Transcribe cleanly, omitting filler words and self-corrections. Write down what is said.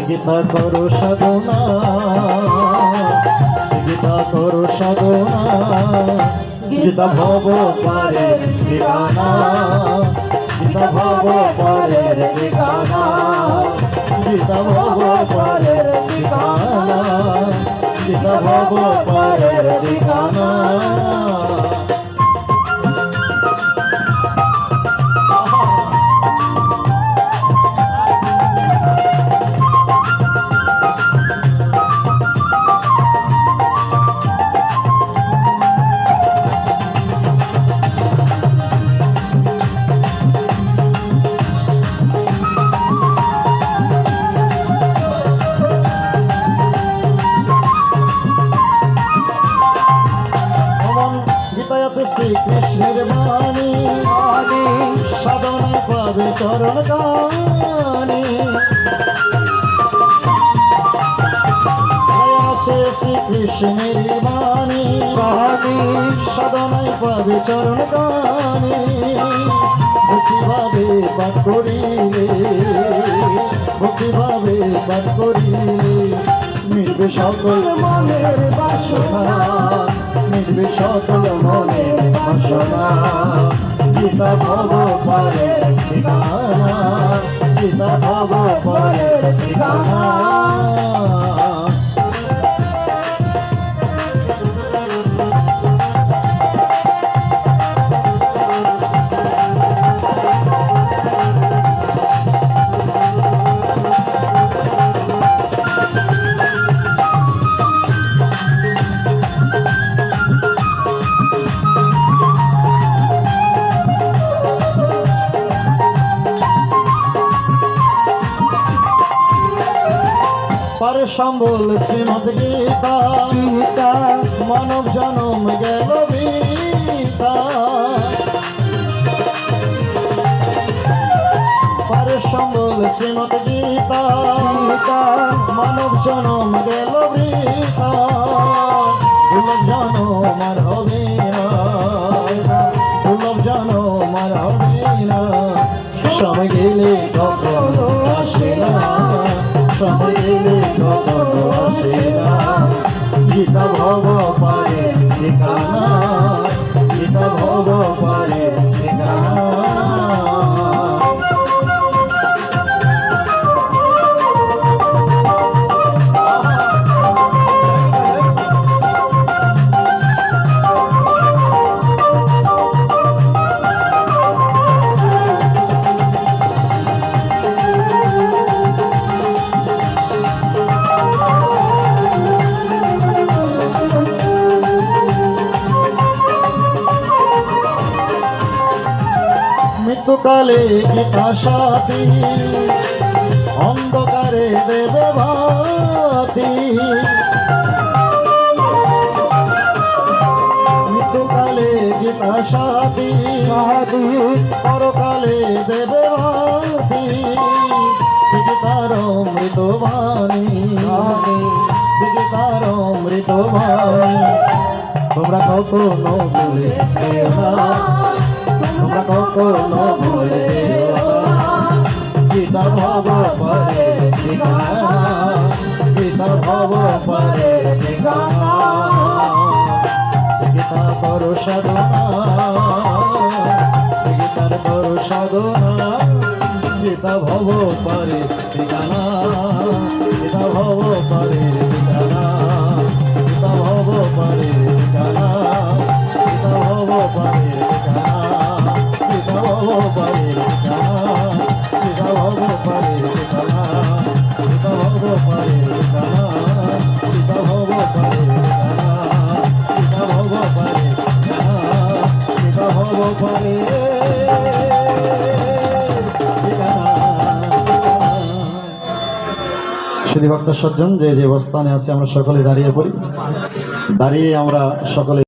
গীতা করো সাধনা, গীতা করো সাধনা, গীতা ভব পারের ঠিকানা, গীতা ভব পারের ঠিকানা, গীতা ভব পারের ঠিকানা, গীতা ভব পারের ঠিকানা। শ্রীকৃষ্ণের বাণী সাধনায় পাবে চরণ গানে, আছে শ্রীকৃষ্ণের বাণী সাধনায় পাবে চরণ গানে। ভক্তিভাবে পাঠ করিলে, ভক্তিভাবে পাঠ করিলে মিলবে সকল মনের বাসনা, মিলবে সকল মনের বাসনা। গীতা ভব পারের ঠিকানা, গীতা ভব পারের ঠিকানা। পারে সম্বল শ্রীমদ গীতা, মানব জনম গেল বিতা। পারে সম্বল শ্রীমদ গীতা, মানব জনম গেল বিতা। দুর্লভ জনম আর হবে না, দুর্লভ জনম আর হবে না। সময় গেলে কখনো আসে না, সময় গেলে কখনো আসে না। গীতা ভব পারের ঠিকানা, গীতা ভব পারের ঠিকানা। মৃত্যুকালে গীতা সাথী, অন্ধকারে দেবে ভাতি। মৃত্যুকালে গীতা সাথী, পরকালে দেবে ভাতি। শ্রীগীতার অমৃত বাণী, শ্রীগীতার অমৃত বাণী। তোমরা কখনো ভুলে যেও না, তোমরা কখনো ভুলে যেও না। গীতা ভব পারের ঠিকানা, গীতা ভব পারের ঠিকানা। গীতা করো সাধনা, গীতার করো সাধনা, গীতা ভব পারের ঠিকানা, গীতা ভব পারের ঠিকানা, গীতা ভব পারের ঠিকানা, গীতা ভব পারের ঠিকানা, গীতা ভব পারের ঠিকানা, গীতা ভব পারের ঠিকানা, গীতা ভব পারের ঠিকানা, গীতা ভব পারের ঠিকানা, গীতা ভব পারের ঠিকানা, গীতা ভব পারের ঠিকানা। সুধী ভক্ত সজ্জন, যে যে অবস্থানে আছে আমরা সকলে দাঁড়িয়ে পড়ি। দাঁড়িয়ে আমরা সকলে